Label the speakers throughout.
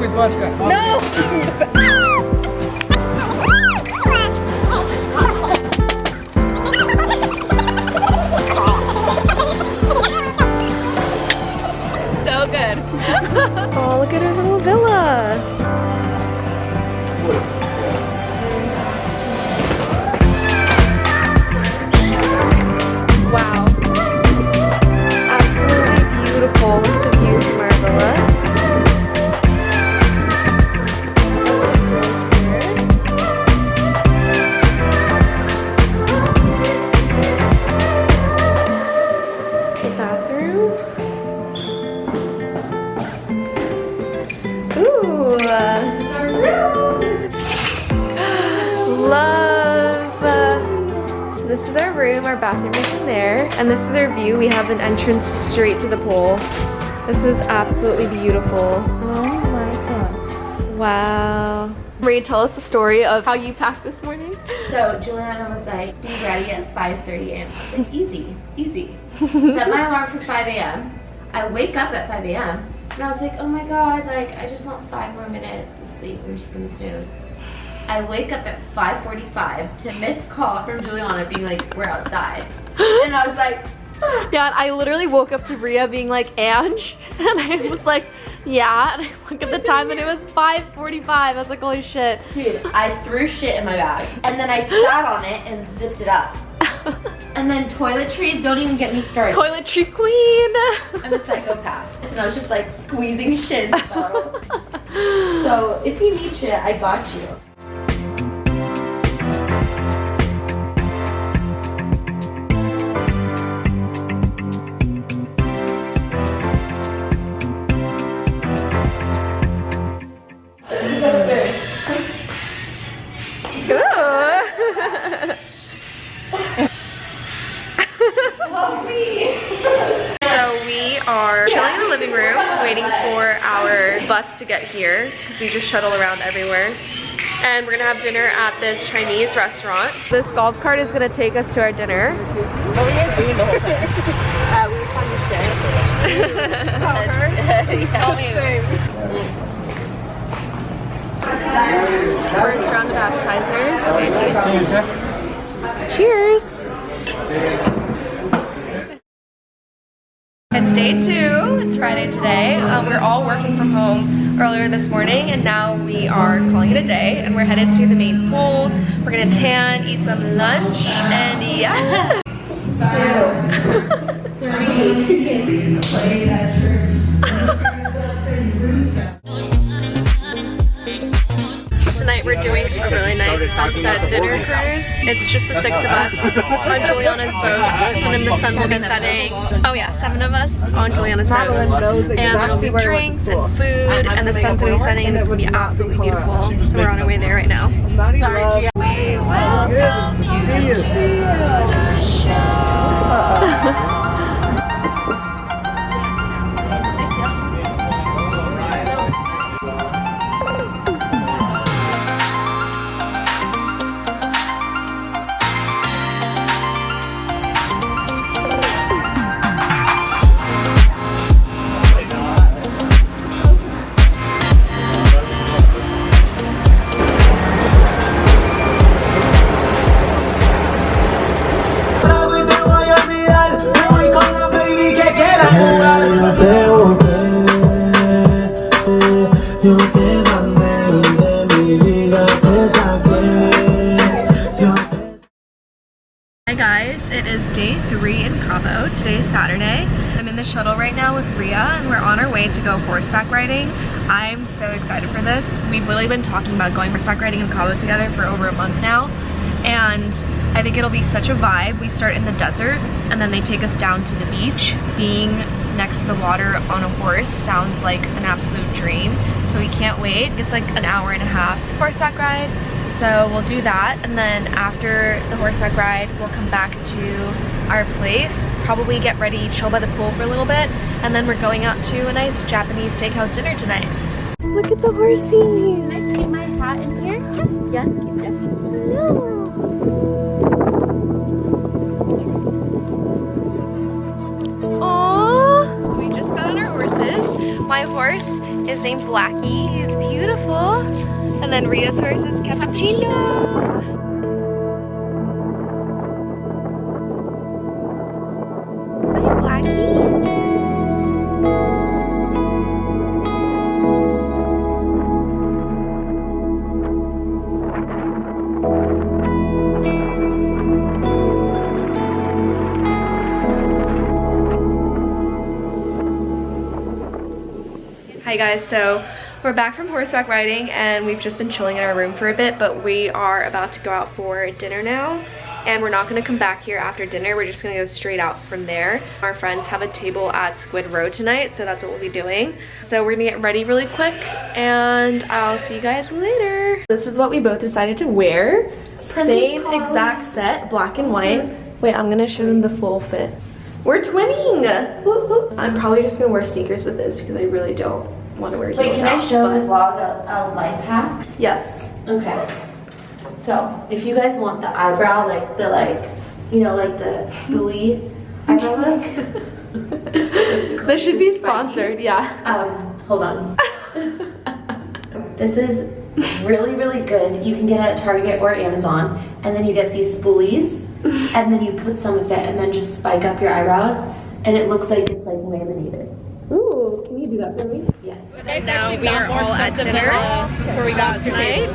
Speaker 1: with vodka.
Speaker 2: No! So good. Oh, look at our little villa. Wow. Absolutely beautiful. Look at the views from our villa. It's a bathroom. Ooh. Love. So this is our room. Our bathroom is in there. And this is our view. We have an entrance straight to the pool. This is absolutely beautiful.
Speaker 3: Oh my god.
Speaker 2: Wow. Marie, tell us the story of how you packed this morning.
Speaker 3: So Juliana was like, be ready at 5:30 a.m. I was like, easy, easy. Set my alarm for 5 a.m. I wake up at 5 a.m. and I was like, oh my god, like I just want 5 more minutes of sleep. We're just gonna snooze. I wake up at 5:45 to miss call from Juliana being like, we're outside. And I was like,
Speaker 2: Yeah, I literally woke up to Bria being like, Ange, and I was like, yeah, and I look at the time and it was 5:45. I was like, holy shit.
Speaker 3: dude, I threw shit in my bag and then I sat on it and zipped it up. And then toiletries, don't even get me started.
Speaker 2: Toiletry queen.
Speaker 3: I'm a psychopath. And I was just like squeezing shit in the bottle. So if you need shit, I got you.
Speaker 2: So we are chilling in the living room, waiting for our bus to get here because we just shuttle around everywhere. And we're gonna have dinner at this Chinese restaurant. This golf cart is gonna take us to our dinner.
Speaker 1: What were you guys doing the whole time?
Speaker 3: We were talking shit.
Speaker 2: First round of appetizers. Cheers. It's day 2, it's Friday today. We're all working from home earlier this morning and now we are calling it a day and we're headed to the main pool. We're gonna tan, eat some lunch, and yeah.
Speaker 3: 2, 3, play that shirt.
Speaker 2: Tonight we're doing a really nice sunset dinner cruise. It's just the 6 of us on Juliana's boat, and then the sun will be setting. Oh yeah, 7 of us on Juliana's boat. And there'll be drinks and food, and the sun's gonna be setting, and it's gonna be absolutely beautiful. So we're on our way there right now. Sorry, we welcome you to the show. Hi guys, it is day 3 in Cabo. Today's Saturday. I'm in the shuttle right now with Ria and we're on our way to go horseback riding. I'm so excited for this. We've literally been talking about going horseback riding in Cabo together for over a month now. And I think it'll be such a vibe. We start in the desert and then they take us down to the beach. Being next to the water on a horse sounds like an absolute dream. So we can't wait. It's like an hour and a half horseback ride. So we'll do that, and then after the horseback ride, we'll come back to our place, probably get ready, chill by the pool for a little bit, and then we're going out to a nice Japanese steakhouse dinner tonight. Look at the horsies!
Speaker 3: Can I keep my hat in here?
Speaker 2: Yeah, keep this. Hello! Aww! So we just got on our horses. horses. My horse is named Blackie. He's beautiful. And then Ria's horse is Cappuccino. Hi, Blackie. Hi guys, so we're back from horseback riding and we've just been chilling in our room for a bit, but we are about to go out for dinner now, and we're not gonna come back here after dinner. We're just gonna go straight out from there. Our friends have a table at Squid Row tonight, so that's what we'll be doing. So we're gonna get ready really quick and I'll see you guys later. This is what we both decided to wear. Same exact set, black and white. Wait, I'm gonna show them the full fit. We're twinning! Whoop, whoop. I'm probably just gonna wear sneakers with this because I really don't want to wear heels.
Speaker 3: Wait, can I show the vlog a life hack?
Speaker 2: Yes.
Speaker 3: Okay. So, if you guys want the eyebrow, like the you know, like the spoolie eyebrow look.
Speaker 2: This should be sponsored, yeah.
Speaker 3: Hold on. This is really, really good. You can get it at Target or Amazon, and then you get these spoolies, and then you put some of it, and then just spike up your eyebrows, and it looks like it's like laminated.
Speaker 2: Ooh, can you do that for me?
Speaker 3: Yes.
Speaker 2: And now we are all at dinner before we got tonight.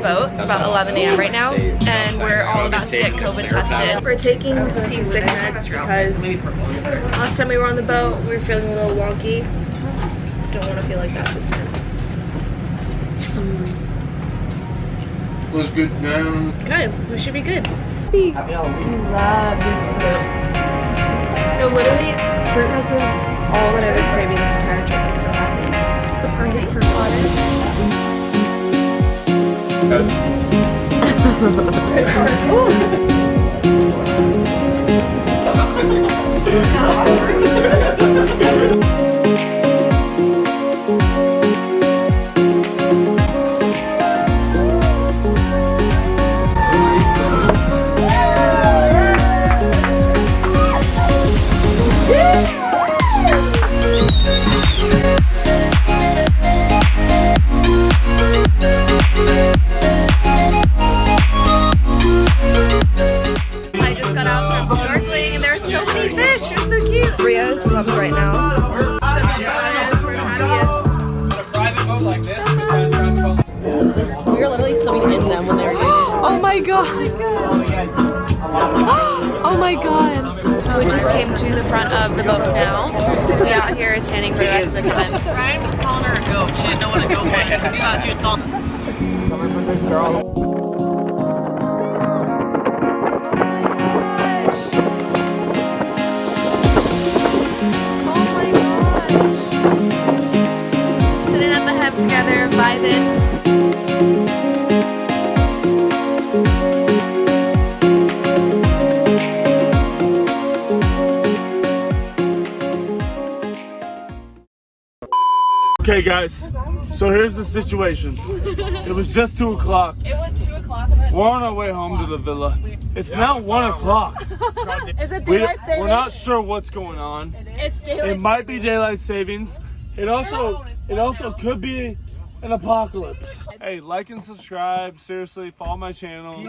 Speaker 2: Boat. It's about 11 a.m. right now, and we're all about to get COVID tested. We're taking seasick meds because last time we were on the boat, we were feeling a little wonky. Don't want to feel like that this time.
Speaker 4: Was good now.
Speaker 2: Good. We should be good. We love fruit. No, literally, fruit has been all that I've been craving this entire trip. I'm so happy. This is the perfect fruit water. Right now.
Speaker 1: We were literally swimming in them when they were doing it.
Speaker 2: Oh my god! Oh my god! We just came to the front of the boat now. We're just gonna be out here tanning for the rest of the time.
Speaker 1: Ryan was calling her a goat. She didn't know what a goat was. She thought she was calling.
Speaker 2: Together, vibing.
Speaker 4: Okay guys, so here's the situation. It was just 2 o'clock.
Speaker 1: It was 2 o'clock.
Speaker 4: We're on our way home to the villa. It's now 1 o'clock.
Speaker 5: Is it daylight savings?
Speaker 4: We're not sure what's going on.
Speaker 5: It's daylight.
Speaker 4: It might be daylight savings. It also could be an apocalypse. Hey, like and subscribe. Seriously, follow my channel.